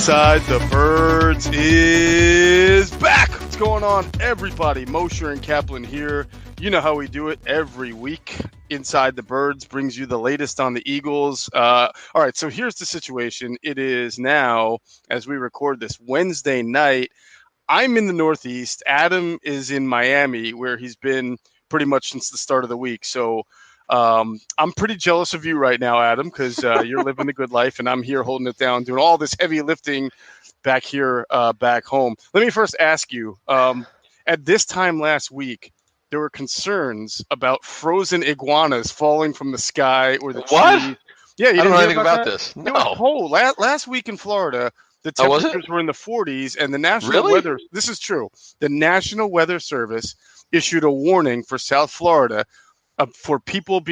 Inside the Birds is back. What's going on, everybody? Mosher and Caplan here. You know how we do it every week. Inside the Birds brings you the latest on the Eagles. All right, so here's the situation. It is now, as we record this, Wednesday night. I'm in the Northeast. Adam is in Miami, where he's been pretty much since the start of the week. So I'm pretty jealous of you right now, Adam, because you're living the good life, and I'm here holding it down, doing all this heavy lifting back here, back home. Let me first ask you, at this time last week, there were concerns about frozen iguanas falling from the sky or the what? trees. Yeah, I don't know anything about this. No. It was cold. Last week in Florida, the temperatures were in the 40s, and the National Weather – this is true. The National Weather Service issued a warning for South Florida for people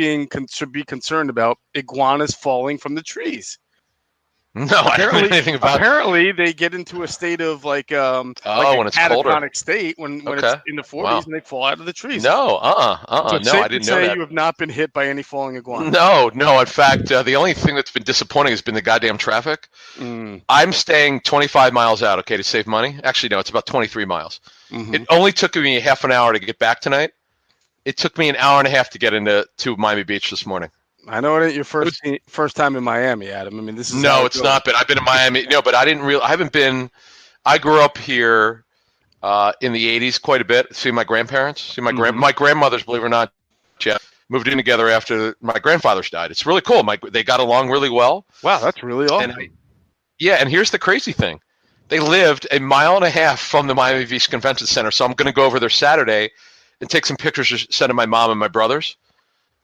should be concerned about iguanas falling from the trees. No, I don't know anything about it. Apparently, they get into a state of when it's colder. catatonic state when it's in the 40s and they fall out of the trees. No, So no, I didn't know that. You have not been hit by any falling iguanas. No. In fact, the only thing that's been disappointing has been the goddamn traffic. I'm staying 25 miles out, to save money. Actually, no, it's about 23 miles. Mm-hmm. It only took me a half an hour to get back tonight. It took me an hour and a half to get to Miami Beach this morning. I know it ain't your first time in Miami, Adam. I mean, this is it's not been. I've been in Miami. No, but I haven't been. I grew up here in the 80s quite a bit. See my grandparents. My grandmothers, believe it or not, Geoff, moved in together after my grandfathers died. It's really cool. They got along really well. Wow, that's really awesome. And here's the crazy thing. They lived a mile and a half from the Miami Beach Convention Center, so I'm going to go over there Saturday and take some pictures to send to my mom and my brothers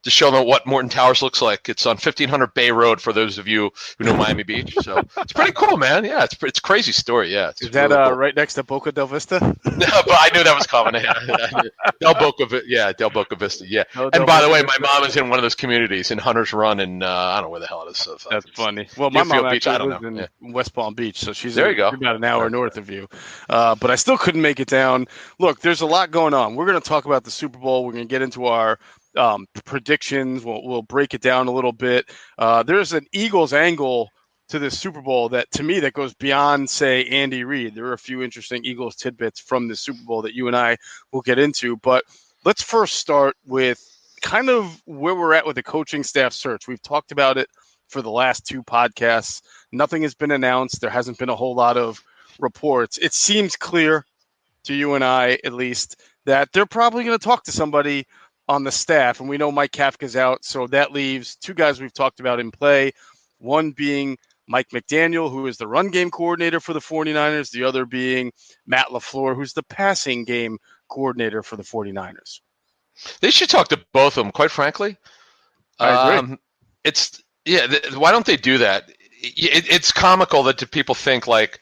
to show them what Morton Towers looks like. It's on 1500 Bay Road for those of you who know Miami Beach. So it's pretty cool, man. Yeah, it's a crazy story. Yeah. Is that really cool. Right next to Boca del Vista? No, but I knew that was coming. Del Boca Vista. Yeah. And by the way, my mom is in one of those communities in Hunter's Run, and I don't know where the hell it is. So that's funny. Well, my mom actually lives in West Palm Beach, so she's about an hour north of you. But I still couldn't make it down. Look, there's a lot going on. We're going to talk about the Super Bowl. We're going to get into our predictions. We'll break it down a little bit. There's an Eagles angle to this Super Bowl that goes beyond, say, Andy Reid. There are a few interesting Eagles tidbits from the Super Bowl that you and I will get into. But let's first start with kind of where we're at with the coaching staff search. We've talked about it for the last two podcasts. Nothing has been announced. There hasn't been a whole lot of reports. It seems clear to you and I, at least, that they're probably going to talk to somebody on the staff, and we know Mike Kafka's out, so that leaves two guys we've talked about in play, one being Mike McDaniel, who is the run game coordinator for the 49ers, the other being Matt LaFleur, who's the passing game coordinator for the 49ers. They should talk to both of them, quite frankly. I agree. Why don't they do that? It's comical that people think like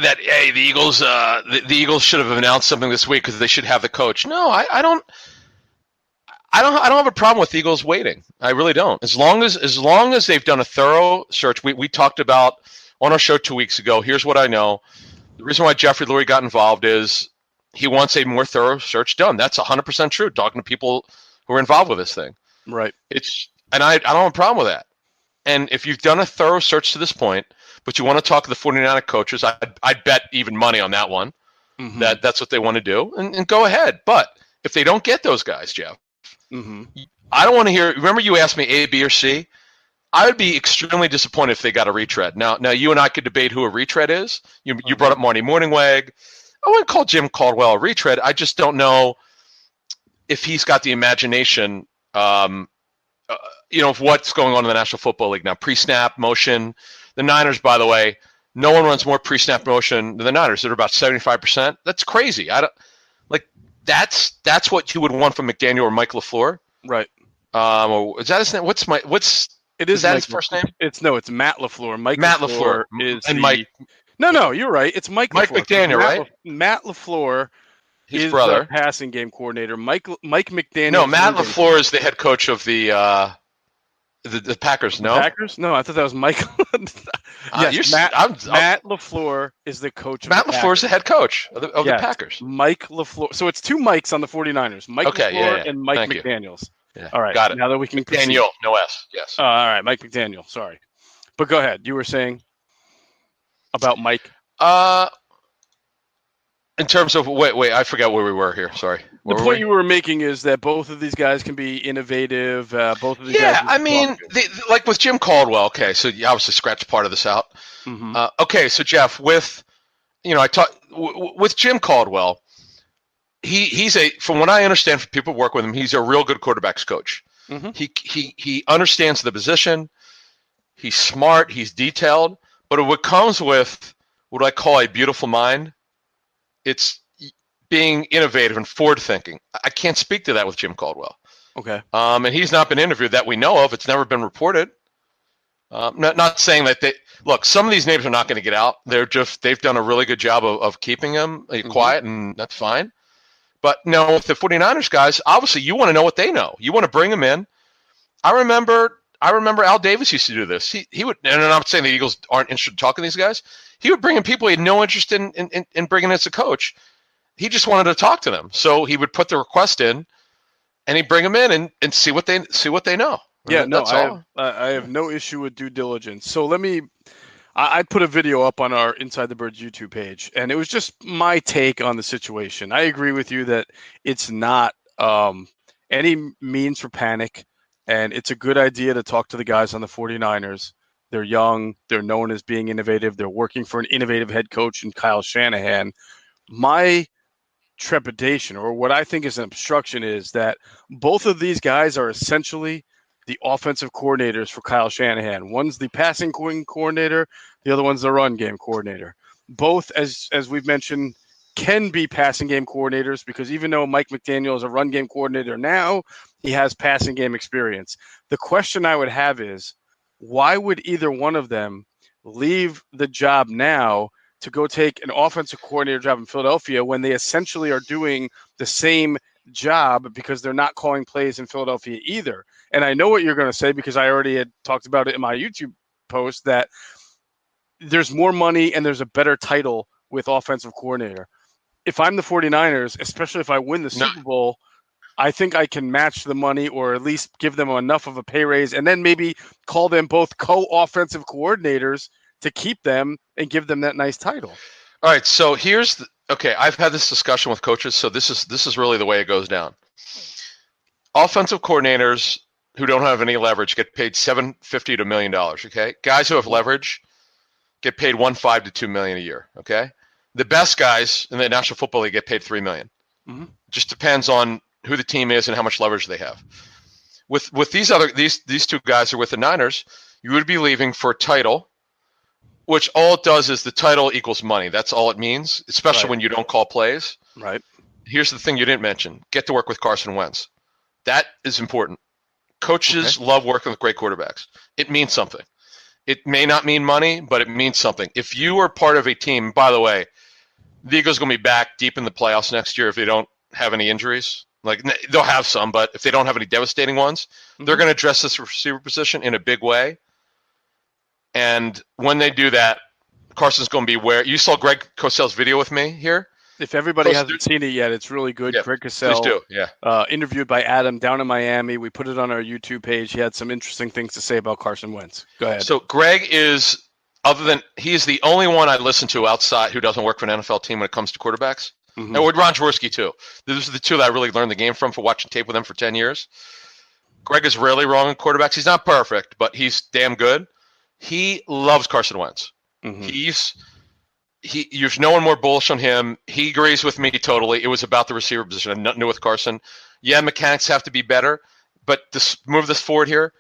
that, hey, the Eagles should have announced something this week because they should have the coach. No, I don't have a problem with the Eagles waiting. I really don't. As long as they've done a thorough search. We talked about on our show 2 weeks ago. Here's what I know. The reason why Jeffrey Lurie got involved is he wants a more thorough search done. That's 100% true. Talking to people who are involved with this thing. Right. And I don't have a problem with that. And if you've done a thorough search to this point, but you want to talk to the 49er coaches, I'd bet even money on that one. Mm-hmm. That's what they want to do, and go ahead. But if they don't get those guys, Geoff, I don't want to hear. Remember, you asked me A, B, or C. I would be extremely disappointed if they got a retread. Now you and I could debate who a retread is. You brought up Marty Morningweg. I wouldn't call Jim Caldwell a retread. I just don't know if he's got the imagination. Of what's going on in the National Football League now, pre-snap motion. The Niners, by the way, no one runs more pre-snap motion than the Niners. They're about 75%. That's crazy. That's what you would want from McDaniel or Mike LaFleur, right? Or is that his name? Is that his first name? It's Matt LaFleur. Matt LaFleur is Mike. No, you're right. It's Mike McDaniel, right? Matt LaFleur. His brother, the passing game coordinator. Mike McDaniel. No, Matt LaFleur is the head coach of the Packers. No, the Packers. No, I thought that was Mike. Yes, Matt LaFleur is the coach. Matt LaFleur is the head coach of the Packers. Mike LaFleur. So it's two Mikes on the 49ers. Mike LaFleur and Mike McDaniels. Yeah. All right, got it. Now that we can McDaniel, no S. Yes. All right, Mike McDaniel. Sorry, but go ahead. You were saying. about Mike? In terms of wait, I forgot where we were here. Sorry. The point you were making is that both of these guys can be innovative. Both of these guys. Yeah, I mean, like with Jim Caldwell. Okay, so you obviously scratched part of this out. Mm-hmm. Okay, so Geoff, with with Jim Caldwell, he's from what I understand from people who work with him, he's a real good quarterbacks coach. Mm-hmm. He understands the position. He's smart. He's detailed. But what comes with what I call a beautiful mind, it's being innovative and forward-thinking. I can't speak to that with Jim Caldwell. Okay. And he's not been interviewed that we know of. It's never been reported. Not saying that look, some of these names are not going to get out. They've done a really good job of keeping them quiet, and that's fine. But no, with the 49ers guys, obviously you want to know what they know. You want to bring them in. I remember Al Davis used to do this. He would, and I'm not saying the Eagles aren't interested in talking to these guys. He would bring in people he had no interest in bringing in as a coach. He just wanted to talk to them. So he would put the request in, and he'd bring them in and see what they know. Yeah, no, I have no issue with due diligence. So I put a video up on our Inside the Birds YouTube page, and it was just my take on the situation. I agree with you that it's not any means for panic, and it's a good idea to talk to the guys on the 49ers. They're young. They're known as being innovative. They're working for an innovative head coach in Kyle Shanahan. My trepidation, or what I think is an obstruction, is that both of these guys are essentially the offensive coordinators for Kyle Shanahan. One's the passing coordinator. The other one's the run game coordinator. Both, as we've mentioned, can be passing game coordinators, because even though Mike McDaniel is a run game coordinator now, he has passing game experience. The question I would have is, why would either one of them leave the job now to go take an offensive coordinator job in Philadelphia when they essentially are doing the same job, because they're not calling plays in Philadelphia either? And I know what you're going to say, because I already had talked about it in my YouTube post, that there's more money and there's a better title with offensive coordinator. If I'm the 49ers, especially if I win the Super Bowl, I think I can match the money, or at least give them enough of a pay raise, and then maybe call them both co-offensive coordinators to keep them and give them that nice title. All right, so I've had this discussion with coaches, so this is really the way it goes down. Offensive coordinators who don't have any leverage get paid $750 to $1 million, okay? Guys who have leverage get paid $1.5 to $2 million a year, okay? The best guys in the National Football League get paid $3 million. Mm-hmm. Just depends on who the team is and how much leverage they have. With these two guys who are with the Niners, you would be leaving for a title, which all it does is the title equals money. That's all it means, especially when you don't call plays. Right. Here's the thing you didn't mention. Get to work with Carson Wentz. That is important. Coaches love working with great quarterbacks. It means something. It may not mean money, but it means something. If you are part of a team, by the way, the Eagles are going to be back deep in the playoffs next year if they don't have any injuries. Like, they'll have some, but if they don't have any devastating ones, they're going to address this receiver position in a big way. And when they do that, Carson's going to be where you saw Greg Cosell's video with me here. If everybody hasn't seen it yet, it's really good. Yeah, Greg Cosell, please do. Yeah. Interviewed by Adam down in Miami. We put it on our YouTube page. He had some interesting things to say about Carson Wentz. Go ahead. So Greg is, he's the only one I listen to outside who doesn't work for an NFL team when it comes to quarterbacks. Mm-hmm. And with Ron Jaworski too. Those are the two that I really learned the game from for watching tape with them for 10 years. Greg is rarely wrong in quarterbacks. He's not perfect, but he's damn good. He loves Carson Wentz. Mm-hmm. There's no one more bullish on him. He agrees with me totally. It was about the receiver position. I have nothing to do with Carson. Yeah, mechanics have to be better, but move this forward here.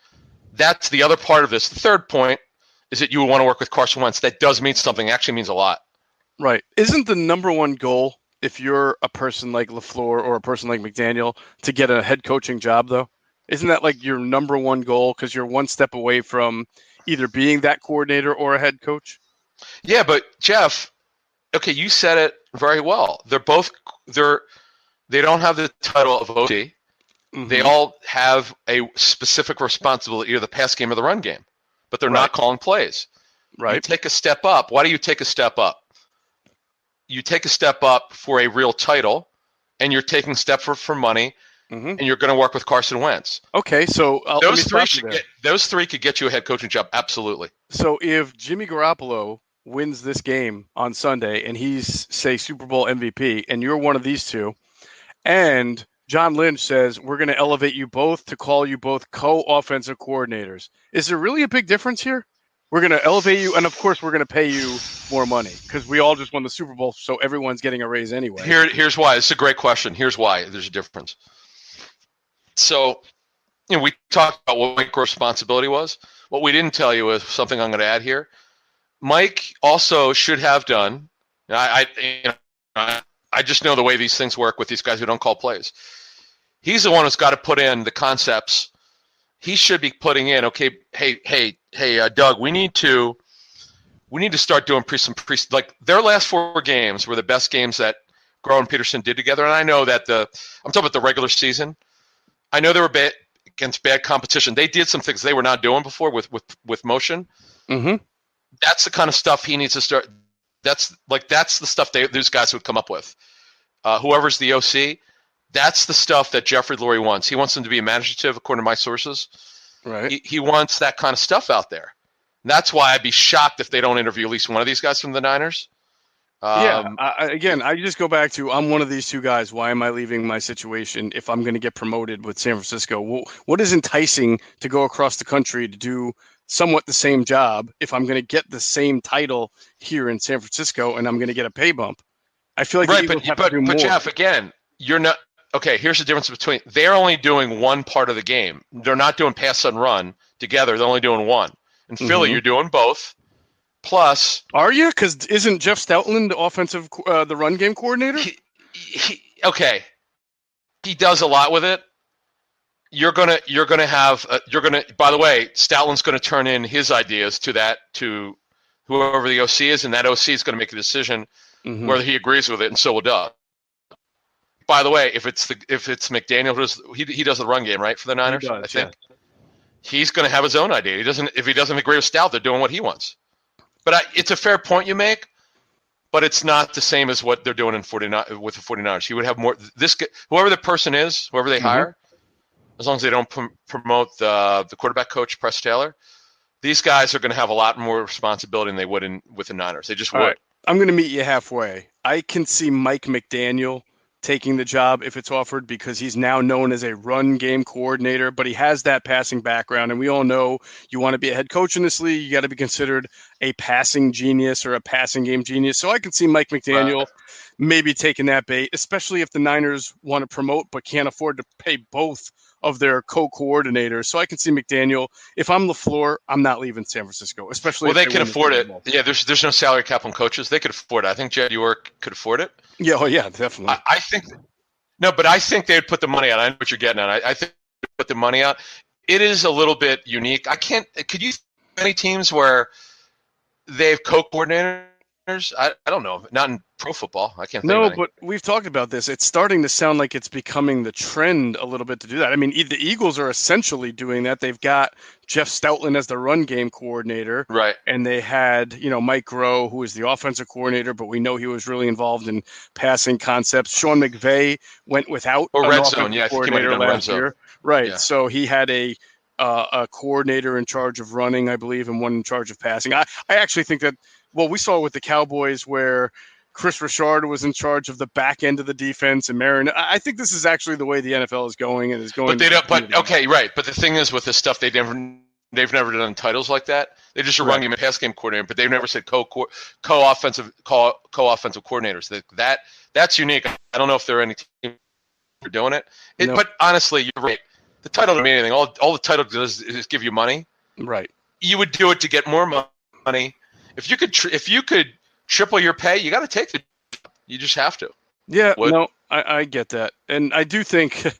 That's the other part of this. The third point is that you would want to work with Carson Wentz. That does mean something. It actually means a lot. Right. Isn't the number one goal, if you're a person like LaFleur or a person like McDaniel, to get a head coaching job, though? Isn't that like your number one goal, because you're one step away from either being that coordinator or a head coach? Yeah, but Geoff, okay, you said it very well. They don't have the title of OC. Mm-hmm. They all have a specific responsibility, either the pass game or the run game, but they're not calling plays. Right. You take a step up. Why do you take a step up? You take a step up for a real title, and you're taking a step for money, and you're going to work with Carson Wentz. Okay, so those three could get you a head coaching job, absolutely. So if Jimmy Garoppolo wins this game on Sunday and he's, say, Super Bowl MVP, and you're one of these two, and John Lynch says, we're going to elevate you both to call you both co-offensive coordinators, is there really a big difference here? We're going to elevate you, and of course we're going to pay you more money because we all just won the Super Bowl, so everyone's getting a raise anyway. Here's why. It's a great question. Here's why there's a difference. So, we talked about what Mike's responsibility was. What we didn't tell you is something I'm going to add here. Mike also should have done. I just know the way these things work with these guys who don't call plays. He's the one who's got to put in the concepts. He should be putting in. Okay, hey, Doug, we need to start doing like their last 4 games were the best games that Groh and Peterson did together. And I know that I'm talking about the regular season. I know they were against bad competition. They did some things they were not doing before with motion. Mm-hmm. That's the kind of stuff he needs to start. That's the stuff those guys would come up with. Whoever's the OC, that's the stuff that Jeffrey Lurie wants. He wants them to be imaginative, according to my sources. Right. He wants that kind of stuff out there. And that's why I'd be shocked if they don't interview at least one of these guys from the Niners. I just go back to, I'm one of these two guys. Why am I leaving my situation if I'm going to get promoted with San Francisco? What is enticing to go across the country to do somewhat the same job if I'm going to get the same title here in San Francisco and I'm going to get a pay bump? I feel like but Geoff, again, you're not okay. Here's the difference between they're only doing one part of the game. They're not doing pass and run together. They're only doing one. In Philly, you're doing both. Plus, are you? Because isn't Jeff Stoutland the run game coordinator? Okay, he does a lot with it. By the way, Stoutland's gonna turn in his ideas to whoever the OC is, and that OC is gonna make a decision whether he agrees with it, and so will Doug. By the way, if it's McDaniel he does the run game, right, for the Niners, I think he's gonna have his own idea. If he doesn't agree with Stout, they're doing what he wants. But it's a fair point you make, but it's not the same as what they're doing with the 49ers. He would have more. Whoever the person is, whoever they hire, as long as they don't promote the quarterback coach, Press Taylor, these guys are going to have a lot more responsibility than they would with the Niners. They just would. Right. I'm going to meet you halfway. I can see Mike McDaniel taking the job if it's offered because he's now known as a run game coordinator, but he has that passing background. And we all know you want to be a head coach in this league, you got to be considered a passing genius or a passing game genius. So I can see Mike McDaniel maybe taking that bait, especially if the Niners want to promote but can't afford to pay both of their co-coordinators. So I can see McDaniel. If I'm LaFleur, I'm not leaving San Francisco, especially if they can afford it. Yeah, there's no salary cap on coaches. They could afford it. I think Jed York could afford it. Yeah, definitely. I think they would put the money out. I know what you're getting at. I think they would put the money out. It is a little bit unique. Could you think of any teams where they have co-coordinators? I don't know. Not in pro football. I can't think of any. But we've talked about this. It's starting to sound like it's becoming the trend a little bit to do that. I mean, the Eagles are essentially doing that. They've got Jeff Stoutland as the run game coordinator. Right. And they had, Mike Groh, who is the offensive coordinator, but we know he was really involved in passing concepts. Sean McVay went without an red zone. Yeah, coordinator last year. Right. Yeah. So he had a coordinator in charge of running, I believe, and one in charge of passing. I actually think that, we saw it with the Cowboys where Chris Richard was in charge of the back end of the defense, and Marin. I think this is actually the way the NFL is going and is going. But they don't. But okay, right. But the thing is, with this stuff, they've never done titles like that. They just run game and pass game coordinator, but they've never said co-offensive coordinators. That's unique. I don't know if there are any teams who are doing it. But honestly, you're right. The title doesn't mean anything. All the title does is give you money. Right. You would do it to get more money. If you could triple your pay, you got to take the. You just have to. Yeah, I get that, and I do think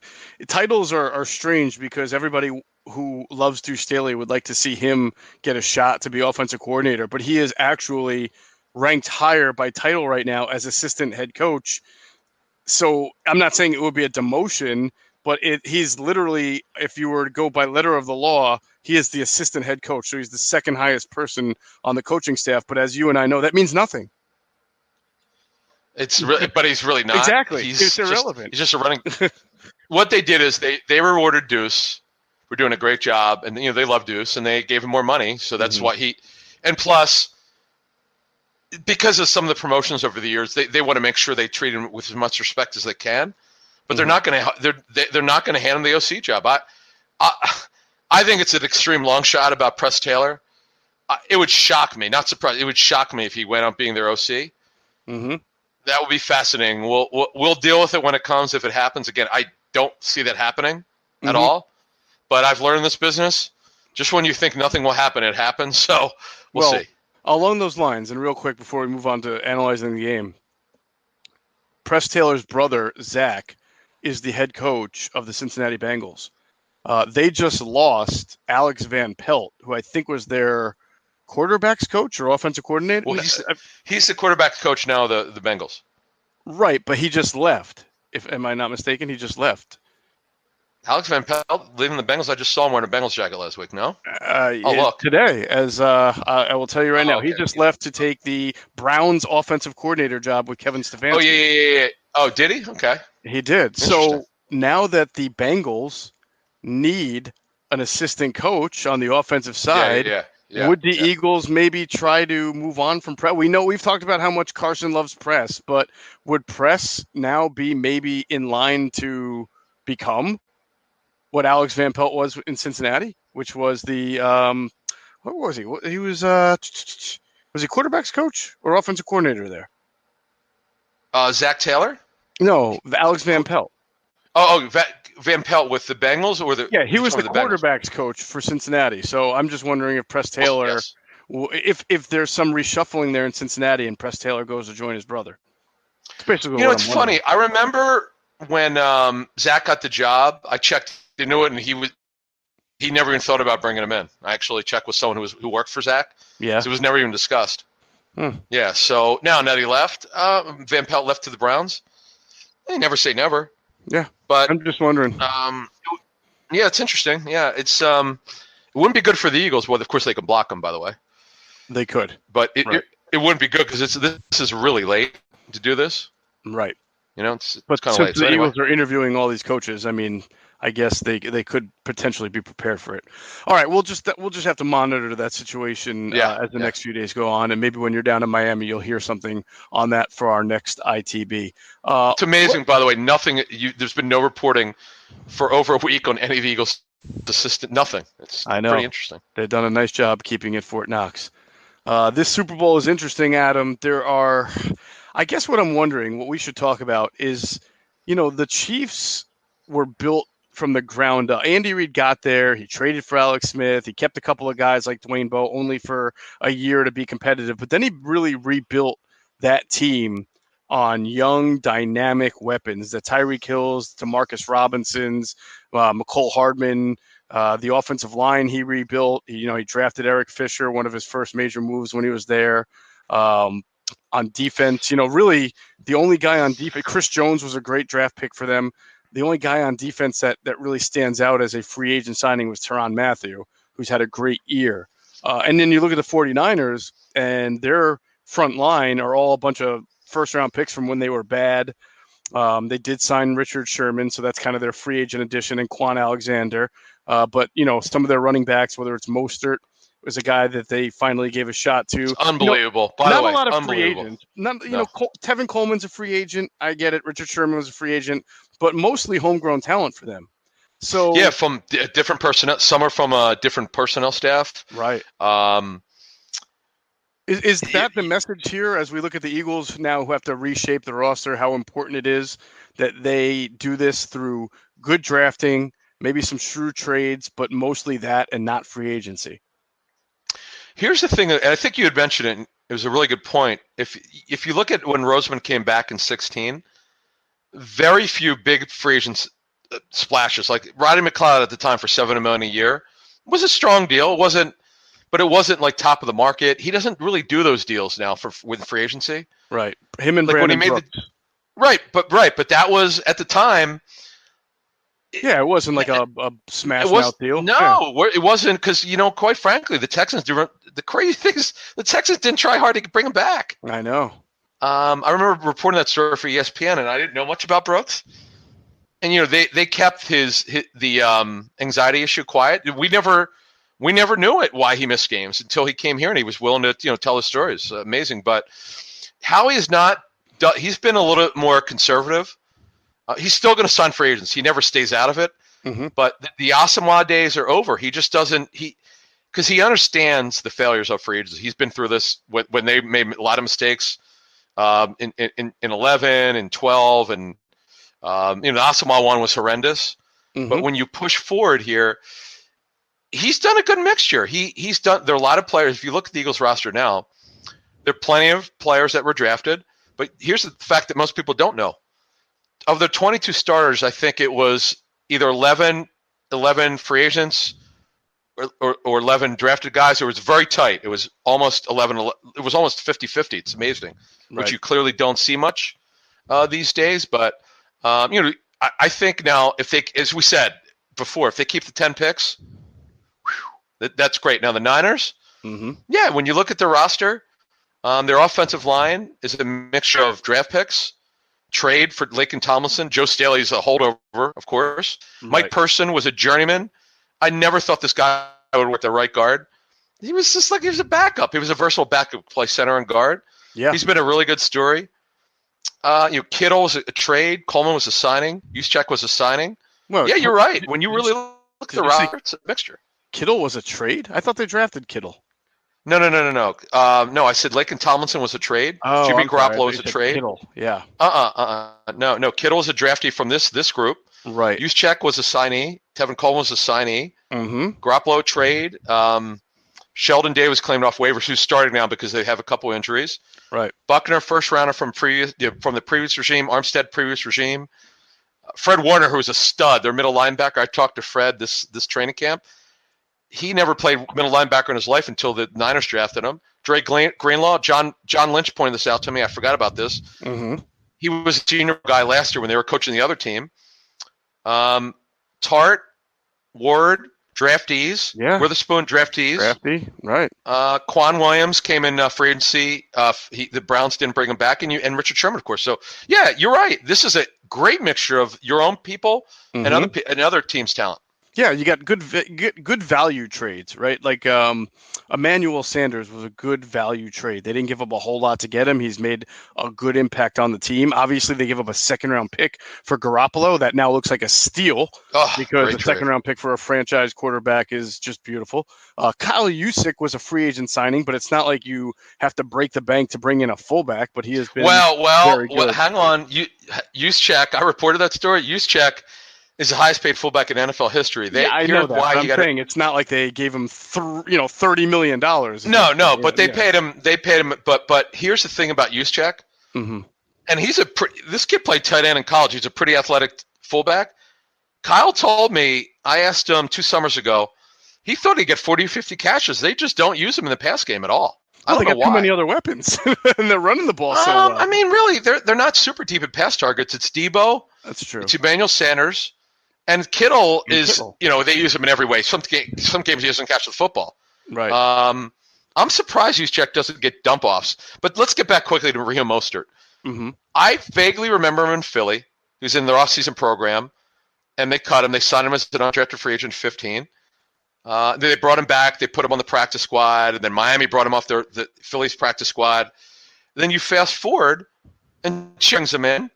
titles are strange because everybody who loves Deuce Staley would like to see him get a shot to be offensive coordinator, but he is actually ranked higher by title right now as assistant head coach. So I'm not saying it would be a demotion, but he's literally, if you were to go by letter of the law, he is the assistant head coach. So he's the second highest person on the coaching staff. But as you and I know, that means nothing. But he's really not. Exactly. It's irrelevant. He's just a running. What they did is they rewarded Deuce for doing a great job, and they love Deuce, and they gave him more money. So that's why and plus, because of some of the promotions over the years, they want to make sure they treat him with as much respect as they can. But they're not going to hand him the OC job. I think it's an extreme long shot about Press Taylor. It would shock me, not surprise. It would shock me if he went up being their OC. Mm-hmm. That would be fascinating. We'll deal with it when it comes. If it happens again, I don't see that happening at all. But I've learned in this business, just when you think nothing will happen, it happens. So we'll see. Along those lines, and real quick before we move on to analyzing the game, Press Taylor's brother Zach is the head coach of the Cincinnati Bengals. They just lost Alex Van Pelt, who I think was their quarterback's coach or offensive coordinator. Well, he's the quarterback coach now of the Bengals. Right, but he just left. Am I not mistaken? He just left. Alex Van Pelt leaving the Bengals. I just saw him wearing a Bengals jacket last week. No? Look. Today, as I will tell you right now, okay. He just left to take the Browns offensive coordinator job with Kevin Stefanski. Oh, yeah. Oh, did he? Okay. He did. So now that the Bengals need an assistant coach on the offensive side, would the Eagles maybe try to move on from Press? We know we've talked about how much Carson loves Press, but would Press now be maybe in line to become what Alex Van Pelt was in Cincinnati, which was the what was he? He was he quarterback's coach or offensive coordinator there? Zach Taylor? No, Alex Van Pelt. Van Pelt with the Bengals or he was the quarterback's coach for Cincinnati. So I'm just wondering if Press Taylor, if there's some reshuffling there in Cincinnati and Press Taylor goes to join his brother. It's basically it's funny. I remember when Zach got the job, I checked into it, and he never even thought about bringing him in. I actually checked with someone who worked for Zach. Yeah, so it was never even discussed. Yeah. So now that he left, Van Pelt left to the Browns. They never say never. Yeah, but I'm just wondering. It's interesting. Yeah, it wouldn't be good for the Eagles. Well, of course they can block them. By the way, they could, but it wouldn't be good because this is really late to do this. Right. It's but kind of late. Since the Eagles are interviewing all these coaches, I mean, I guess they could potentially be prepared for it. All right, we'll just have to monitor that situation as the next few days go on, and maybe when you're down in Miami, you'll hear something on that for our next ITB. It's amazing, by the way. There's been no reporting for over a week on any of the Eagles' assistant. Nothing. I know. Pretty interesting. They've done a nice job keeping it Fort Knox. This Super Bowl is interesting, Adam. I guess what I'm wondering, what we should talk about is, the Chiefs were built from the ground up. Andy Reid got there. He traded for Alex Smith. He kept a couple of guys like Dwayne Bowe only for a year to be competitive. But then he really rebuilt that team on young, dynamic weapons. The Tyreek Hills, DeMarcus Robinsons, McCole Hardman, the offensive line he rebuilt. He drafted Eric Fisher, one of his first major moves when he was there. On defense, really the only guy on defense, Chris Jones was a great draft pick for them. The only guy on defense that really stands out as a free agent signing was Tyrann Mathieu, who's had a great year. And then you look at the 49ers, and their front line are all a bunch of first-round picks from when they were bad. They did sign Richard Sherman, so that's kind of their free agent addition, and Quan Alexander. But, some of their running backs, whether it's Mostert, was a guy that they finally gave a shot to. It's unbelievable. By the way, not a lot of free agents. Tevin Coleman's a free agent. I get it. Richard Sherman was a free agent, but mostly homegrown talent for them. So from different personnel. Some are from a different personnel staff. Right. Is that the message here as we look at the Eagles now who have to reshape the roster, how important it is that they do this through good drafting, maybe some shrewd trades, but mostly that and not free agency? Here's the thing, and I think you had mentioned it, and it was a really good point. If you look at when Roseman came back in 2016, very few big free agents splashes. Like Roddy McLeod at the time for $7 million a year was a strong deal. It wasn't like top of the market. He doesn't really do those deals now with free agency. Right. Him and like Brandon Brooks. But that was at the time. Yeah, it wasn't like a smash mouth deal. No, it wasn't because, quite frankly, the Texans the crazy thing is the Texans didn't try hard to bring him back. I know. I remember reporting that story for ESPN, and I didn't know much about Brooks. And they kept the anxiety issue quiet. We never we never knew why he missed games until he came here and he was willing to tell his stories. Amazing. But Howie is not. He's been a little bit more conservative. He's still going to sign free agents. He never stays out of it. Mm-hmm. But the Asamoah days are over. He just doesn't. Because he understands the failures of free agents. He's been through this when they made a lot of mistakes in 11 and 12, and the Asamoah one was horrendous. Mm-hmm. But when you push forward here, he's done a good mixture. He's done. There are a lot of players. If you look at the Eagles roster now, there are plenty of players that were drafted. But here's the fact that most people don't know: of the 22 starters, I think it was either 11 free agents or 11 drafted guys. It was very tight. It was almost 11. It was almost 50-50. It's amazing, right. Which you clearly don't see much these days. But I think now, if they, as we said before, if they keep the 10 picks, that's great. Now the Niners, mm-hmm. yeah, when you look at their roster, their offensive line is a mixture of draft picks, trade for Laken Tomlinson. Joe Staley's a holdover, of course. Right. Mike Person was a journeyman. I never thought this guy would work the right guard. He was just like he was a backup. He was a versatile backup, play center and guard. Yeah, he's been a really good story. Kittle was a trade. Coleman was a signing. Juszczyk was a signing. Well, yeah, you're right. When you really look at the roster, it's a mixture. Kittle was a trade? I thought they drafted Kittle. No. No, I said Laken Tomlinson was a trade. Oh, Jimmy Garoppolo was a trade. Kittle, yeah. No. Kittle was a draftee from this group. Right. Juszczyk was a signee. Tevin Coleman was a signee. Mm-hmm. Garoppolo trade. Sheldon Day was claimed off waivers, who's starting now because they have a couple injuries. Right. Buckner, first rounder from the previous regime. Armstead, previous regime. Fred Warner, who was a stud, their middle linebacker. I talked to Fred this training camp. He never played middle linebacker in his life until the Niners drafted him. Dre Greenlaw, John Lynch pointed this out to me. I forgot about this. Mm-hmm. He was a senior guy last year when they were coaching the other team. Tart, Ward, draftees. Yeah. Witherspoon, draftees. Drafty, right. Quan Williams came in free agency. The Browns didn't bring him back, and Richard Sherman, of course. So, yeah, you're right. This is a great mixture of your own people mm-hmm. and other teams' talent. Yeah, you got good value trades, right? Like Emmanuel Sanders was a good value trade. They didn't give up a whole lot to get him. He's made a good impact on the team. Obviously, they give up a second-round pick for Garoppolo. That now looks like a steal because a second-round pick for a franchise quarterback is just beautiful. Kyle Juszczyk was a free agent signing, but it's not like you have to break the bank to bring in a fullback, but he has been very good. Hang on. Juszczyk, I reported that story. Juszczyk is the highest paid fullback in NFL history. I know that. I'm saying it's not like they gave him $30 million. No, but they paid him. They paid him. But here's the thing about Juszczyk, mm-hmm. and this kid played tight end in college. He's a pretty athletic fullback. Kyle told me, I asked him 2 summers ago, he thought he'd get 40 or 50 catches. They just don't use him in the pass game at all. I don't know why. They got too many other weapons, and they're running the ball so well. I mean, really, they're not super deep at pass targets. It's Debo. That's true. It's Emmanuel Sanders. And Kittle is, they use him in every way. Some games he doesn't catch the football. Right. I'm surprised Juszczyk doesn't get dump-offs. But let's get back quickly to Raheem Mostert. Mm-hmm. I vaguely remember him in Philly. He was in their offseason program, and they cut him. They signed him as an undrafted free agent 15. They brought him back. They put him on the practice squad, and then Miami brought him off the Phillies practice squad. Then you fast forward, and brings him in.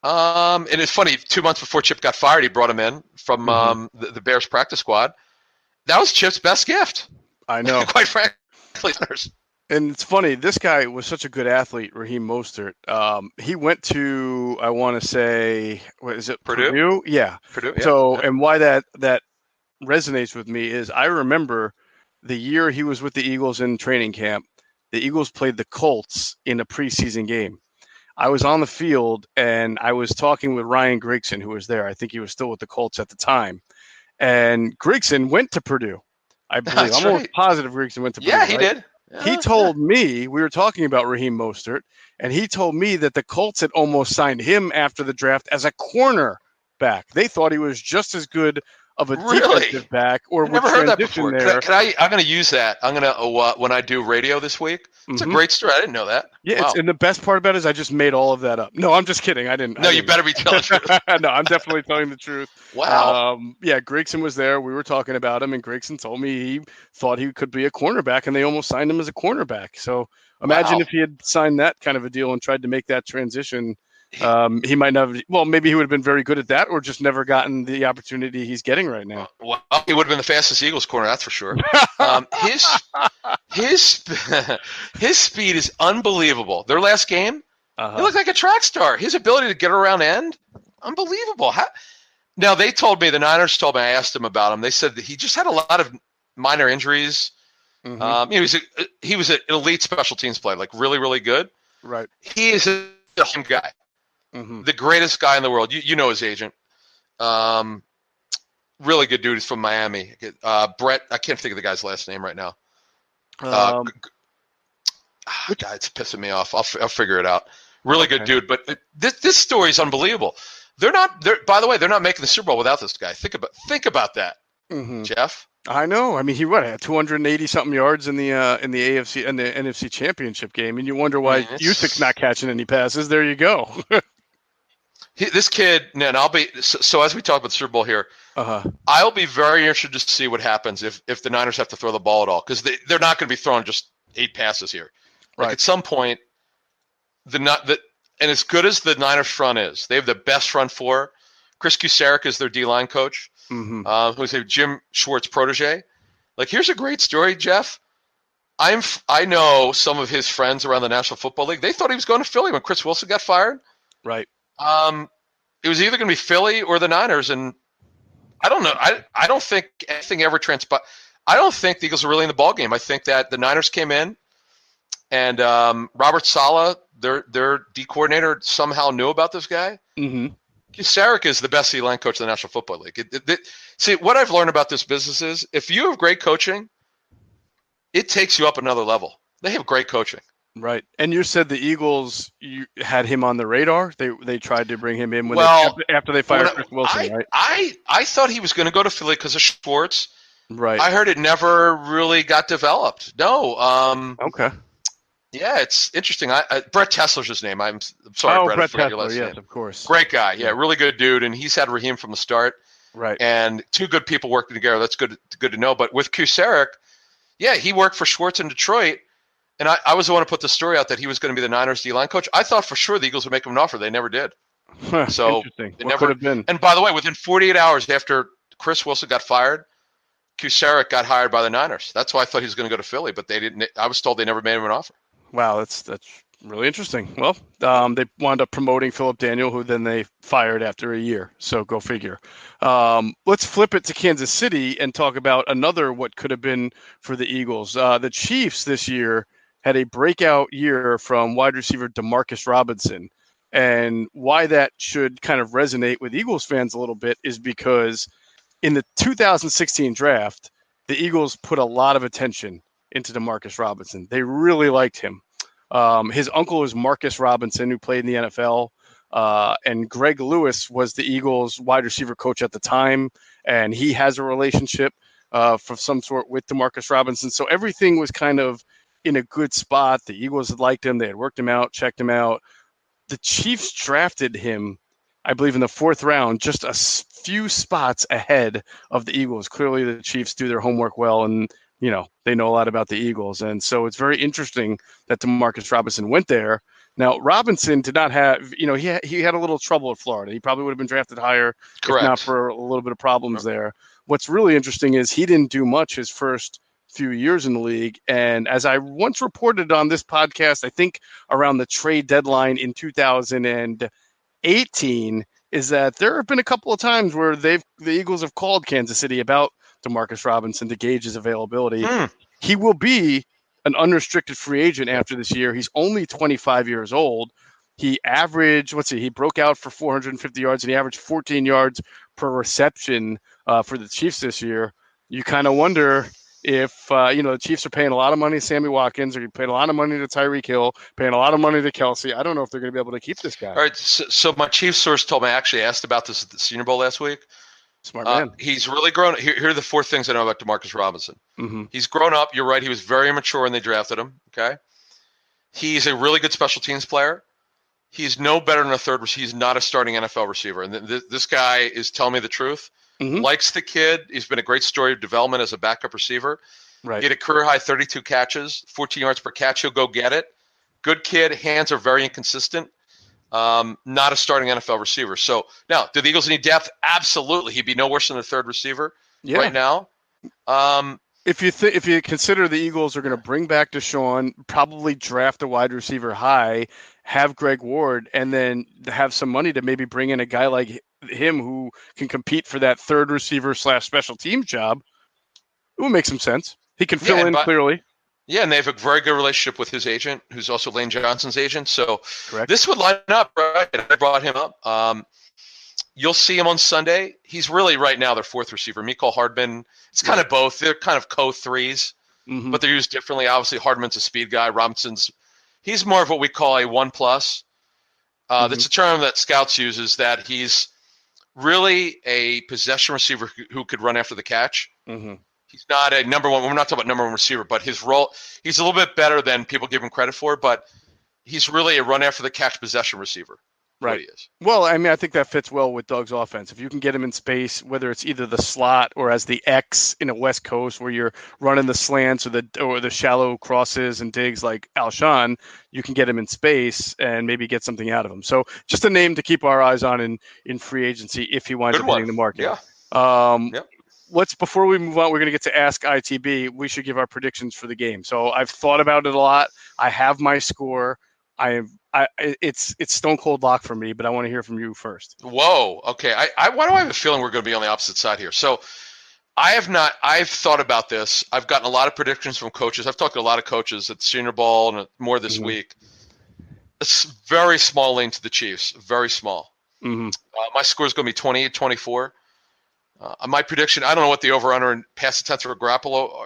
And it's funny, 2 months before Chip got fired, he brought him in from the Bears practice squad. That was Chip's best gift. I know. Quite frankly. And it's funny, this guy was such a good athlete, Raheem Mostert. He went to, I want to say, what is it? Purdue? Yeah. Purdue, yeah. So, and why that resonates with me is I remember the year he was with the Eagles in training camp, the Eagles played the Colts in a preseason game. I was on the field, and I was talking with Ryan Grigson, who was there. I think he was still with the Colts at the time. And Grigson went to Purdue, I believe. I'm almost positive Grigson went to Purdue. Yeah, he did. Yeah, he told me, we were talking about Raheem Mostert, and he told me that the Colts had almost signed him after the draft as a cornerback. They thought he was just as good of a defensive back, or I've never heard that before. I'm going to use that. I'm going to when I do radio this week. It's a great story. I didn't know that. Yeah, wow. And the best part about it is I just made all of that up. No, I'm just kidding. I didn't. No, you better be telling the truth. No, I'm definitely telling the truth. Wow. Yeah, Gregson was there. We were talking about him, and Gregson told me he thought he could be a cornerback, and they almost signed him as a cornerback. So imagine if he had signed that kind of a deal and tried to make that transition. He might not have, well, maybe he would have been very good at that, or just never gotten the opportunity he's getting right now. Well, he would have been the fastest Eagles corner, that's for sure. His speed is unbelievable. Their last game, he looked like a track star. His ability to get around end, unbelievable. Now, they told me, the Niners told me, I asked them about him. They said that he just had a lot of minor injuries. He was an elite special teams player, like really, really good. Right. He is a guy. The greatest guy in the world. You know his agent. Really good dude. He's from Miami. Brett, I can't think of the guy's last name right now. God, it's pissing me off. I'll figure it out. Really good dude. But this story is unbelievable. By the way, they're not making the Super Bowl without this guy. Think about that, Geoff. I know. I mean, he had 280 something yards in the AFC and the NFC Championship game, and you wonder why Usyk's not catching any passes. There you go. This kid, and I'll be so as we talk about the Super Bowl here, I'll be very interested to see what happens if the Niners have to throw the ball at all, because they're not going to be throwing just 8 passes here. Like at some point, and as good as the Niners front is, they have the best front four. Chris Kusarek is their D-line coach, who's a Jim Schwartz protege. Like, here's a great story, Geoff. I know some of his friends around the National Football League. They thought he was going to Philly when Chris Wilson got fired. Right. It was either going to be Philly or the Niners, and I don't know. I don't think anything ever transpired. I don't think the Eagles are really in the ballgame. I think that the Niners came in, and Robert Saleh, their D coordinator, somehow knew about this guy. Kusarek is the best D-line coach in the National Football League. See, what I've learned about this business is if you have great coaching, it takes you up another level. They have great coaching. Right. And you said the Eagles, you had him on the radar. They tried to bring him in after they fired Chris Wilson, right? I thought he was going to go to Philly because of Schwartz. Right. I heard it never really got developed. No. Okay. Yeah, it's interesting. Brett Tessler's his name. I'm sorry, Brett. Brett Tessler, yes, of course. Great guy. Yeah, really good dude. And he's had Raheem from the start. Right. And 2 good people working together. That's good to know. But with Kusarek, yeah, he worked for Schwartz in Detroit. And I was the one to put the story out that he was going to be the Niners D-line coach. I thought for sure the Eagles would make him an offer. They never did. So interesting. What could have been? And by the way, within 48 hours after Chris Wilson got fired, Kusarek got hired by the Niners. That's why I thought he was going to go to Philly, but they didn't. I was told they never made him an offer. Wow, that's really interesting. Well, they wound up promoting Philip Daniel, who then they fired after a year. So go figure. Let's flip it to Kansas City and talk about another what could have been for the Eagles. The Chiefs this year had a breakout year from wide receiver Demarcus Robinson. And why that should kind of resonate with Eagles fans a little bit is because in the 2016 draft, the Eagles put a lot of attention into Demarcus Robinson. They really liked him. His uncle is Marcus Robinson, who played in the NFL. And Greg Lewis was the Eagles wide receiver coach at the time. And he has a relationship of some sort with Demarcus Robinson. So everything was kind of in a good spot. The Eagles had liked him. They had worked him out, checked him out. The Chiefs drafted him, I believe, in the 4th round, just a few spots ahead of the Eagles. Clearly, the Chiefs do their homework well, and they know a lot about the Eagles. And so it's very interesting that Demarcus Robinson went there. Now, Robinson did not have, he had a little trouble at Florida. He probably would have been drafted higher, Correct. If not for a little bit of problems there. What's really interesting is he didn't do much his first few years in the league. And as I once reported on this podcast, I think around the trade deadline in 2018, is that there have been a couple of times where the Eagles have called Kansas City about Demarcus Robinson to gauge his availability. He will be an unrestricted free agent after this year. He's only 25 years old. He averaged, he broke out for 450 yards, and he averaged 14 yards per reception for the Chiefs this year. You kind of wonder if, the Chiefs are paying a lot of money to Sammy Watkins, or you paid a lot of money to Tyreek Hill, paying a lot of money to Kelsey. I don't know if they're going to be able to keep this guy. All right. So my Chiefs source told me, I actually asked about this at the Senior Bowl last week. Smart man. He's really grown. Here are the 4 things I know about Demarcus Robinson. Mm-hmm. He's grown up. You're right. He was very immature when they drafted him. Okay. He's a really good special teams player. He's no better than a third. He's not a starting NFL receiver. And this guy is telling me the truth. Mm-hmm. Likes the kid. He's been a great story of development as a backup receiver. Right. He had a career high 32 catches, 14 yards per catch. He'll go get it. Good kid. Hands are very inconsistent. Not a starting NFL receiver. So now, do the Eagles need depth? Absolutely. He'd be no worse than a third receiver right now. If you consider the Eagles are going to bring back Deshaun, probably draft a wide receiver high, have Greg Ward, and then have some money to maybe bring in a guy like him who can compete for that third receiver / special team job, it would make some sense. He can fill in clearly. Yeah, and they have a very good relationship with his agent, who's also Lane Johnson's agent. So Correct. This would line up, right? I brought him up. You'll see him on Sunday. He's really right now their 4th receiver. Mecole Hardman, it's kind of both. They're kind of co-3s, but they're used differently. Obviously, Hardman's a speed guy. He's more of what we call a 1+. That's a term that scouts use, is that he's really a possession receiver who could run after the catch. Mm-hmm. He's not a number 1. We're not talking about number 1 receiver, but his role, he's a little bit better than people give him credit for, but he's really a run after the catch possession receiver. Right. He is. Well, I mean, I think that fits well with Doug's offense. If you can get him in space, whether it's either the slot or as the X in a West Coast where you're running the slants or the shallow crosses and digs like Alshon, you can get him in space and maybe get something out of him. So just a name to keep our eyes on in free agency if he winds up hitting the market. Yeah. Before we move on, we're going to get to Ask ITB. We should give our predictions for the game. So I've thought about it a lot. I have my score. It's stone cold lock for me, but I want to hear from you first. Whoa. Okay. Why do I have a feeling we're going to be on the opposite side here? So I've thought about this. I've gotten a lot of predictions from coaches. I've talked to a lot of coaches at Senior Bowl and more this week. It's very small lean to the Chiefs. Very small. My score is going to be 28-24. My prediction, I don't know what the over-under and pass attempts for Garoppolo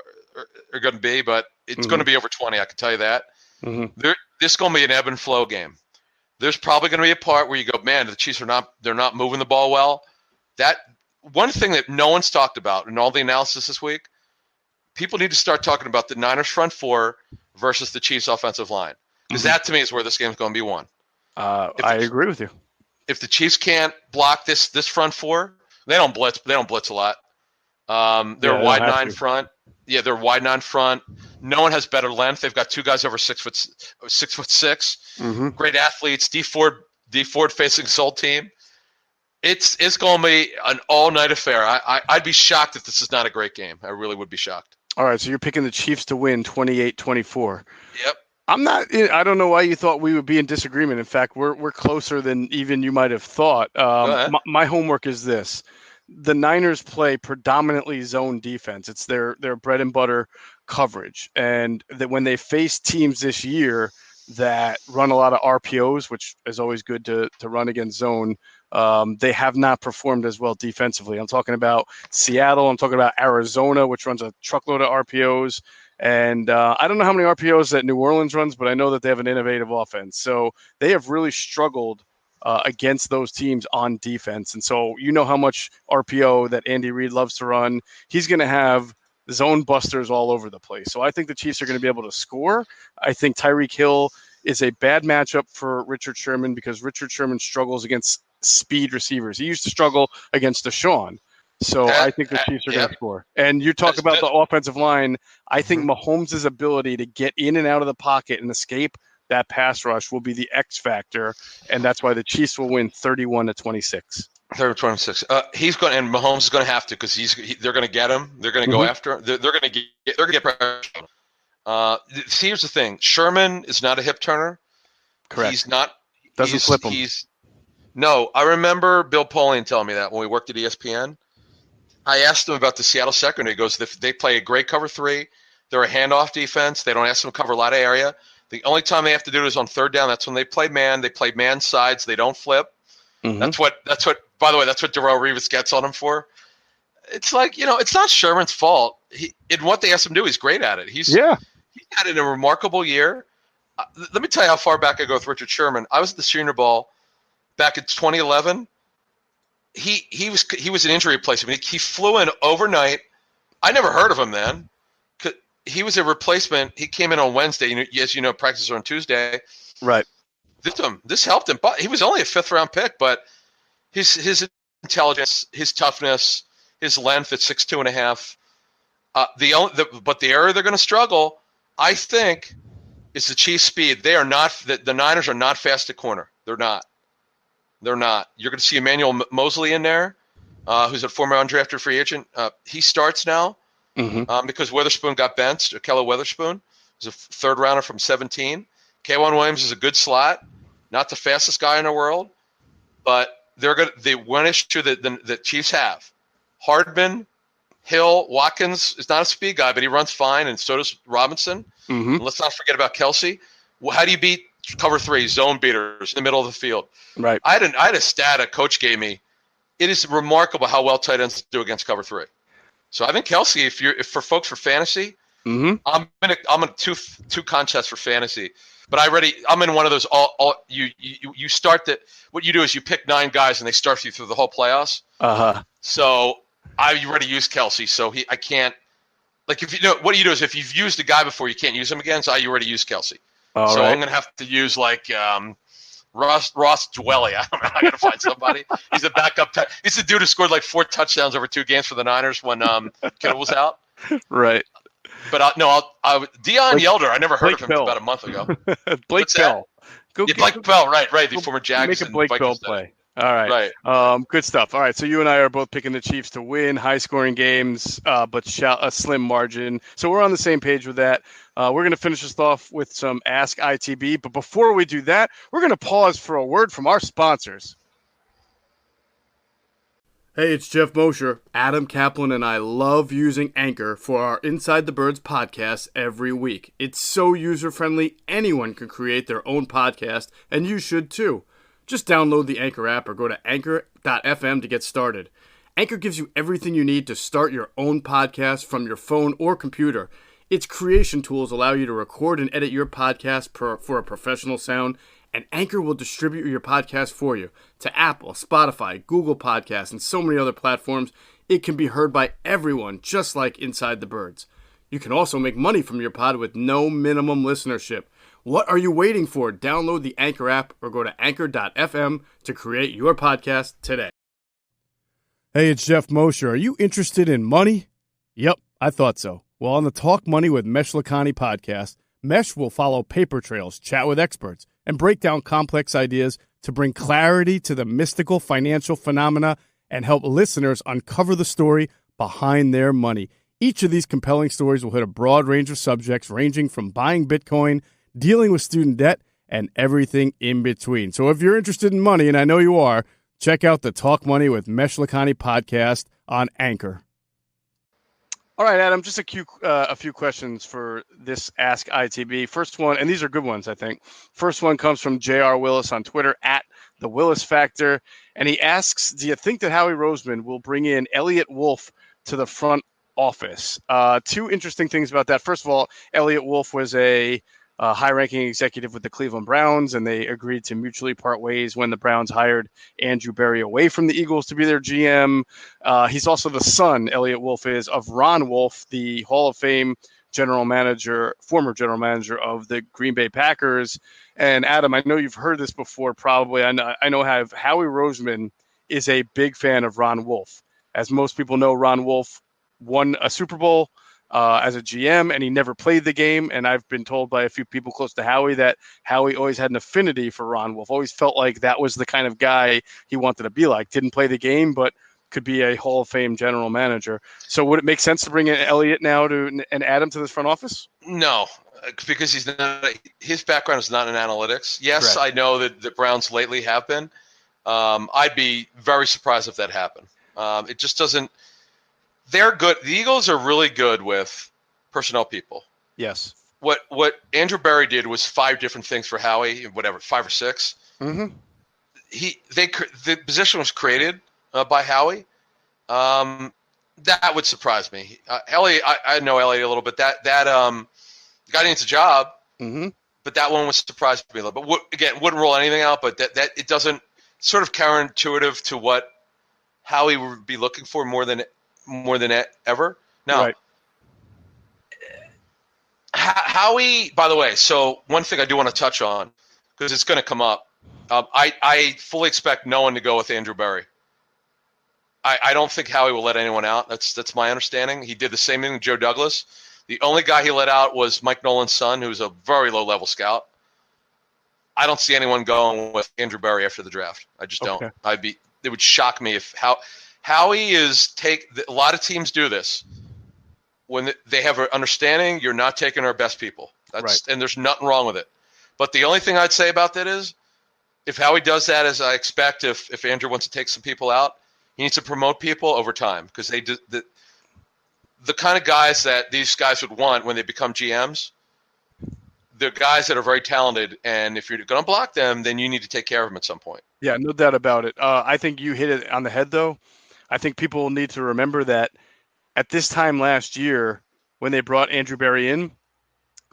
are going to be, but it's going to be over 20. I can tell you that. This is going to be an ebb and flow game. There's probably going to be a part where you go, man, the Chiefs they're not moving the ball well. That one thing that no one's talked about in all the analysis this week, people need to start talking about the Niners front 4 versus the Chiefs offensive line, because that to me is where this game is going to be won. I agree with you. If the Chiefs can't block this front 4, they don't blitz. They don't blitz a lot. They're wide 9 front. Yeah, they're wide 9 front. No one has better length. They've got 2 guys over 6'6". Great athletes. D Ford facing his old team. It's going to be an all-night affair. I'd be shocked if this is not a great game. I really would be shocked. All right, so you're picking the Chiefs to win 28-24. Yep. I'm not. I don't know why you thought we would be in disagreement. In fact, we're closer than even you might have thought. My homework is this: the Niners play predominantly zone defense. It's their bread and butter coverage, and that when they face teams this year that run a lot of RPOs, which is always good to run against zone, they have not performed as well defensively. I'm talking about Seattle. I'm talking about Arizona, which runs a truckload of RPOs. And I don't know how many RPOs that New Orleans runs, but I know that they have an innovative offense. So they have really struggled against those teams on defense. And so you know how much RPO that Andy Reid loves to run. He's going to have zone busters all over the place. So I think the Chiefs are going to be able to score. I think Tyreek Hill is a bad matchup for Richard Sherman because Richard Sherman struggles against speed receivers. He used to struggle against Deshaun. So I think the Chiefs are going to score. And you talk about the offensive line. I think Mahomes' ability to get in and out of the pocket and escape that pass rush will be the X factor, and that's why the Chiefs will win 31-26. 30-26. He's going, and Mahomes is going to have to because they're going to get him. They're going to go after him. They're going to get pressure. Here's the thing: Sherman is not a hip turner. Correct. He's not. Doesn't flip him. No, I remember Bill Polian telling me that when we worked at ESPN. I asked him about the Seattle secondary. He goes, they play a great cover 3. They're a handoff defense. They don't ask them to cover a lot of area. The only time they have to do it is on third down. That's when they play man. They play man sides. They don't flip. That's what. By the way, that's what Darrelle Revis gets on him for. It's like, it's not Sherman's fault. In what they asked him to do, he's great at it. He had a remarkable year. Let me tell you how far back I go with Richard Sherman. I was at the Senior Bowl back in 2011. he was an injury replacement. He flew in overnight. I never heard of him then. He was a replacement. He came in on Wednesday. As you know, practices are on Tuesday. Right. This helped him. But he was only a 5th-round pick. But his intelligence, his toughness, his length at 6'2.5". But the area they're going to struggle, I think, is the Chiefs' speed. They are not. The Niners are not fast at corner. They're not. You're going to see Emmanuel Mosley in there, who's a former undrafted free agent. He starts now because Witherspoon got benched. Kelly Witherspoon is a 3rd-rounder from 17. K'Wan Williams is a good slot, not the fastest guy in the world, but the one issue that the Chiefs have, Hardman, Hill, Watkins is not a speed guy, but he runs fine, and so does Robinson. And let's not forget about Kelsey. Well, how do you beat cover 3 zone beaters in the middle of the field? Right. I had a stat a coach gave me. It is remarkable how well tight ends do against cover 3. So I think Kelsey, if for folks for fantasy, I'm in two contests for fantasy, but I'm in one of those you start that. What you do is you pick 9 guys and they start you through the whole playoffs. So I already used Kelsey, so I can't. Like what you do is if you've used a guy before, you can't use him again. So I already used Kelsey. All so right. I'm gonna have to use Ross Dwelly. I gotta find somebody. He's a backup. He's the dude who scored 4 touchdowns over 2 games for the Niners when Kittle was out. Right. But Deion Yelder. I never heard of him until about a month ago. Blake Bell. Blake Bell. Right. The former Jags. Make a Blake Bell play. All right. Good stuff. All right. So you and I are both picking the Chiefs to win high-scoring games, but a slim margin. So we're on the same page with that. We're going to finish this off with some Ask ITB. But before we do that, we're going to pause for a word from our sponsors. Hey, it's Geoff Mosher. Adam Caplan and I love using Anchor for our Inside the Birds podcast every week. It's so user-friendly, anyone can create their own podcast, and you should too. Just download the Anchor app or go to anchor.fm to get started. Anchor gives you everything you need to start your own podcast from your phone or computer. Its creation tools allow you to record and edit your podcast for a professional sound, and Anchor will distribute your podcast for you to Apple, Spotify, Google Podcasts, and so many other platforms. It can be heard by everyone, just like Inside the Birds. You can also make money from your pod with no minimum listenership. What are you waiting for? Download the Anchor app or go to anchor.fm to create your podcast today. Hey, it's Geoff Mosher. Are you interested in money? Yep, I thought so. Well, on the Talk Money with Mesh Lakhani podcast, Mesh will follow paper trails, chat with experts, and break down complex ideas to bring clarity to the mystical financial phenomena and help listeners uncover the story behind their money. Each of these compelling stories will hit a broad range of subjects ranging from buying Bitcoin, dealing with student debt, and everything in between. So if you're interested in money, and I know you are, check out the Talk Money with Mesh Lakhani podcast on Anchor. All right, Adam, just a few questions for this Ask ITB. First one, and these are good ones, I think. First one comes from J.R. Willis on Twitter, @The Willis Factor, and he asks, do you think that Howie Roseman will bring in Elliott Wolf to the front office? 2 interesting things about that. First of all, Elliott Wolf was a high-ranking executive with the Cleveland Browns, and they agreed to mutually part ways when the Browns hired Andrew Berry away from the Eagles to be their GM. He's also the son, Elliott Wolf is, of Ron Wolf, the Hall of Fame former general manager of the Green Bay Packers. And Adam, I know you've heard this before probably. I know Howie Roseman is a big fan of Ron Wolf. As most people know, Ron Wolf won a Super Bowl as a GM, and he never played the game. And I've been told by a few people close to Howie that Howie always had an affinity for Ron Wolf, always felt like that was the kind of guy he wanted to be like. Didn't play the game, but could be a Hall of Fame general manager. So would it make sense to bring in Elliott now and add him to this front office? No, because his background is not in analytics. Yes, right. I know that the Browns lately have been. I'd be very surprised if that happened. It just doesn't. They're good. The Eagles are really good with personnel people. Yes. What Andrew Berry did was 5 different things for Howie, 5 or 6. Mm-hmm. The position was created by Howie. That would surprise me. Elliott, I know Elliott a little bit. That guy needs a job. Mm-hmm. But that one was surprised me a little bit. Again, wouldn't rule anything out, but that it doesn't sort of counterintuitive to what Howie would be looking for more than ever. Now, right. Howie, by the way, so one thing I do want to touch on, because it's going to come up, I fully expect no one to go with Andrew Berry. I don't think Howie will let anyone out. That's my understanding. He did the same thing with Joe Douglas. The only guy he let out was Mike Nolan's son, who's a very low-level scout. I don't see anyone going with Andrew Berry after the draft. I just don't. It would shock me if Howie is a lot of teams do this. When they have an understanding, you're not taking our best people. And there's nothing wrong with it. But the only thing I'd say about that is, if Howie does that, as I expect, if Andrew wants to take some people out, he needs to promote people over time, because they do the kind of guys that these guys would want when they become GMs. They're guys that are very talented, and if you're going to block them, then you need to take care of them at some point. Yeah, no doubt about it. I think you hit it on the head, though. I think people need to remember that at this time last year, when they brought Andrew Berry in,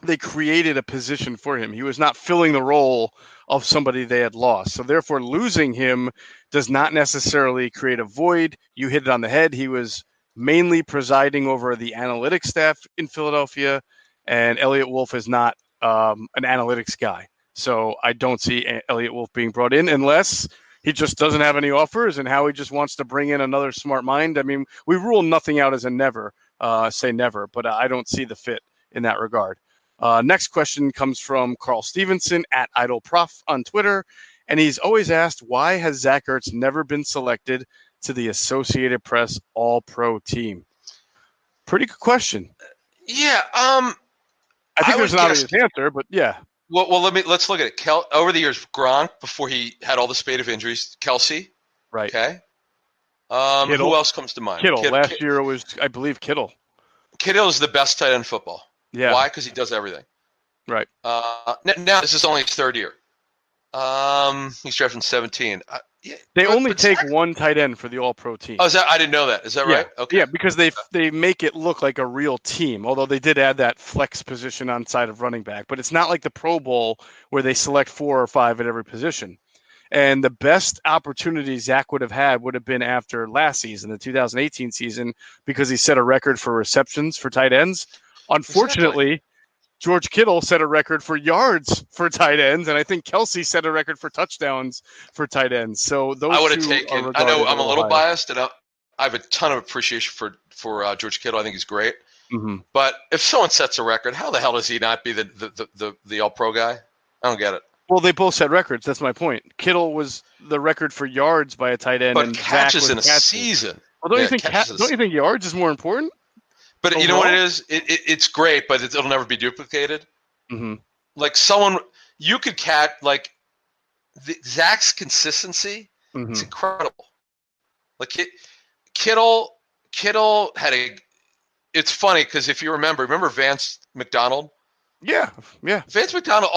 they created a position for him. He was not filling the role of somebody they had lost. So therefore, losing him does not necessarily create a void. You hit it on the head. He was mainly presiding over the analytics staff in Philadelphia, and Elliot Wolf is not an analytics guy. So I don't see Elliot Wolf being brought in unless he just doesn't have any offers and Howie just wants to bring in another smart mind. I mean, we rule nothing out as a never, say never, but I don't see the fit in that regard. Next question comes from Carl Stevenson at IdleProf on Twitter, and he's always asked, why has Zach Ertz never been selected to the Associated Press All-Pro team? Pretty good question. Yeah, I think there's an obvious answer, but yeah. Well, let's look at it. Over the years, Gronk, before he had all the spate of injuries, Kelsey. Right. Okay. Who else comes to mind? Kittle. Last year it was, I believe, Kittle. Kittle is the best tight end in football. Yeah. Why? Because he does everything. Right. Now this is only his third year. He's drafted in 17. They only take one tight end for the All-Pro team. Oh, I didn't know that. Is that right? Okay. Yeah, because they make it look like a real team, although they did add that flex position on side of running back. But it's not like the Pro Bowl where they select 4 or 5 at every position. And the best opportunity Zach would have been after last season, the 2018 season, because he set a record for receptions for tight ends. Unfortunately, George Kittle set a record for yards for tight ends, and I think Kelsey set a record for touchdowns for tight ends. So those I would have taken. I know I'm a little biased, and I have a ton of appreciation for George Kittle. I think he's great. Mm-hmm. But if someone sets a record, how the hell does he not be the All-Pro guy? I don't get it. Well, they both set records. That's my point. Kittle was the record for yards by a tight end, but and catches Zach in a season. Well, don't you think yards is more important? But you know what it is? It's great, but it'll never be duplicated. Mm-hmm. Like you could Zach's consistency. Mm-hmm. It's incredible. Like Kittle had it's funny because if you remember Vance McDonald? Yeah. Vance McDonald,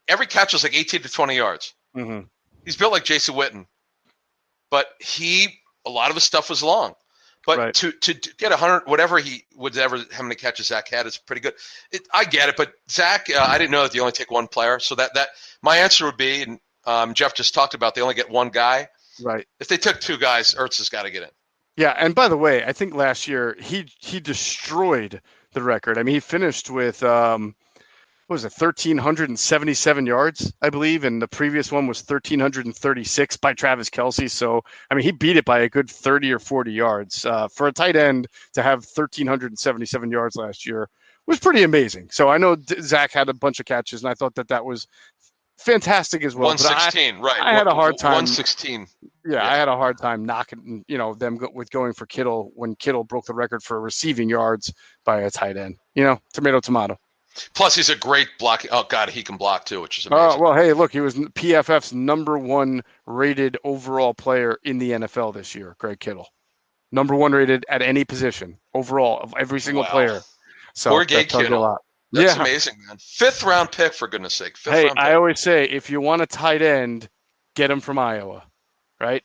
every catch was like 18 to 20 yards. Mm-hmm. He's built like Jason Witten, but a lot of his stuff was long. But to get 100, whatever how many catches Zach had is pretty good. I get it, but Zach, I didn't know that they only take one player. So that my answer would be, and Geoff just talked about, they only get one guy. Right. If they took 2 guys, Ertz has got to get in. Yeah, and by the way, I think last year he destroyed the record. I mean, he finished with 1,377 yards, I believe, and the previous one was 1,336 by Travis Kelce. So, I mean, he beat it by a good 30 or 40 yards. For a tight end to have 1,377 yards last year was pretty amazing. So I know Zach had a bunch of catches, and I thought that was fantastic as well. 116, right? I had a hard time. 116. Yeah, I had a hard time knocking, them with going for Kittle when Kittle broke the record for receiving yards by a tight end. Tomato. Plus, he's a great block. Oh, God, he can block, too, which is amazing. Well, hey, look, he was PFF's number 1 rated overall player in the NFL this year, Greg Kittle. Number 1 rated at any position overall of every single player. So poor Greg Kittle. That's amazing, man. 5th round pick, for goodness sake. I always say, if you want a tight end, get him from Iowa, right?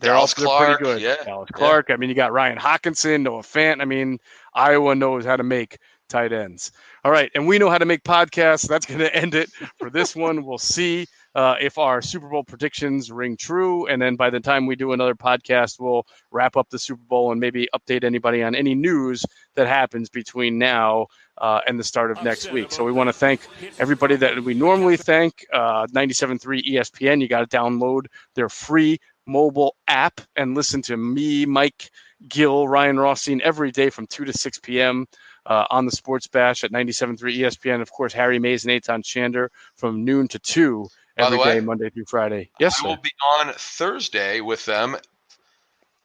They're pretty good. Yeah. Dallas Clark. Yeah. I mean, you got Ryan Hockenson, Noah Fant. I mean, Iowa knows how to make tight ends. All right, and we know how to make podcasts. That's going to end it for this one. We'll see if our Super Bowl predictions ring true. And then by the time we do another podcast, we'll wrap up the Super Bowl and maybe update anybody on any news that happens between now and the start of next week. So we want to thank everybody that we normally thank. 97.3 ESPN, you got to download their free mobile app and listen to me, Mike Gill, Ryan Rothstein every day from 2 to 6 p.m. On the Sports Bash at 97.3 ESPN. Of course, Harry Mays and Eitan Shander from noon to 2 every day, Monday through Friday. Yes, sir. I will be on Thursday with them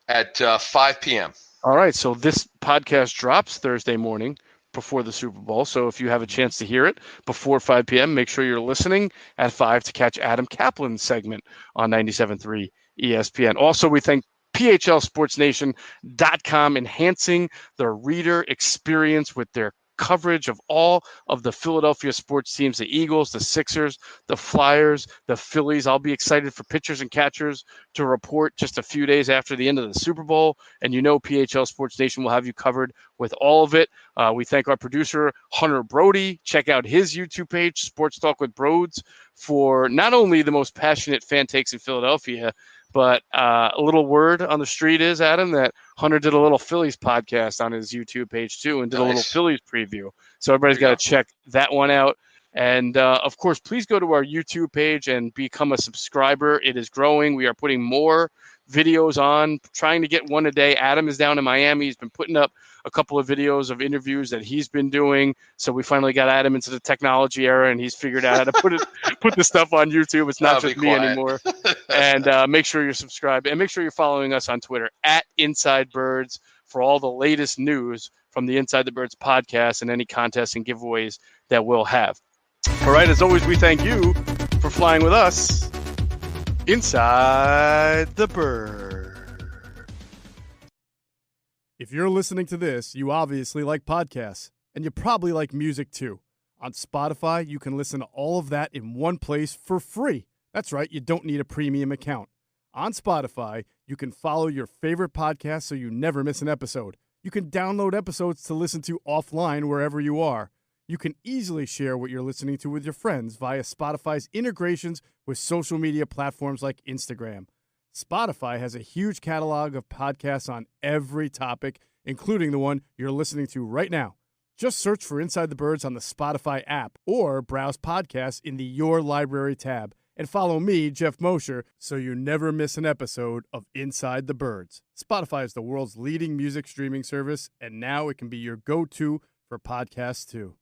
at 5 p.m. All right, so this podcast drops Thursday morning before the Super Bowl. So if you have a chance to hear it before 5 p.m., make sure you're listening at 5 to catch Adam Caplan's segment on 97.3 ESPN. Also, we thank PHLSportsNation.com, enhancing the reader experience with their coverage of all of the Philadelphia sports teams, the Eagles, the Sixers, the Flyers, the Phillies. I'll be excited for pitchers and catchers to report just a few days after the end of the Super Bowl. And you know PHL Sports Nation will have you covered with all of it. We thank our producer, Hunter Brody. Check out his YouTube page, Sports Talk with Broads, for not only the most passionate fan takes in Philadelphia, but a little word on the street is, Adam, that Hunter did a little Phillies podcast on his YouTube page too and did a little Phillies preview. So everybody's got to check that one out. And, of course, please go to our YouTube page and become a subscriber. It is growing. We are putting more videos on, trying to get one a day. Adam is down in Miami. He's been putting up a couple of videos of interviews that he's been doing. So we finally got Adam into the technology era, and he's figured out how to put the stuff on YouTube. It's not just me anymore. And make sure you're subscribed, and make sure you're following us on Twitter at Inside Birds for all the latest news from the Inside the Birds podcast and any contests and giveaways that we'll have. All right, as always, we thank you for flying with us Inside the Bird. If you're listening to this, you obviously like podcasts, and you probably like music too. On Spotify, you can listen to all of that in one place for free. That's right, you don't need a premium account. On Spotify, you can follow your favorite podcast so you never miss an episode. You can download episodes to listen to offline wherever you are. You can easily share what you're listening to with your friends via Spotify's integrations with social media platforms like Instagram. Spotify has a huge catalog of podcasts on every topic, including the one you're listening to right now. Just search for Inside the Birds on the Spotify app or browse podcasts in the Your Library tab. And follow me, Geoff Mosher, so you never miss an episode of Inside the Birds. Spotify is the world's leading music streaming service, and now it can be your go-to for podcasts too.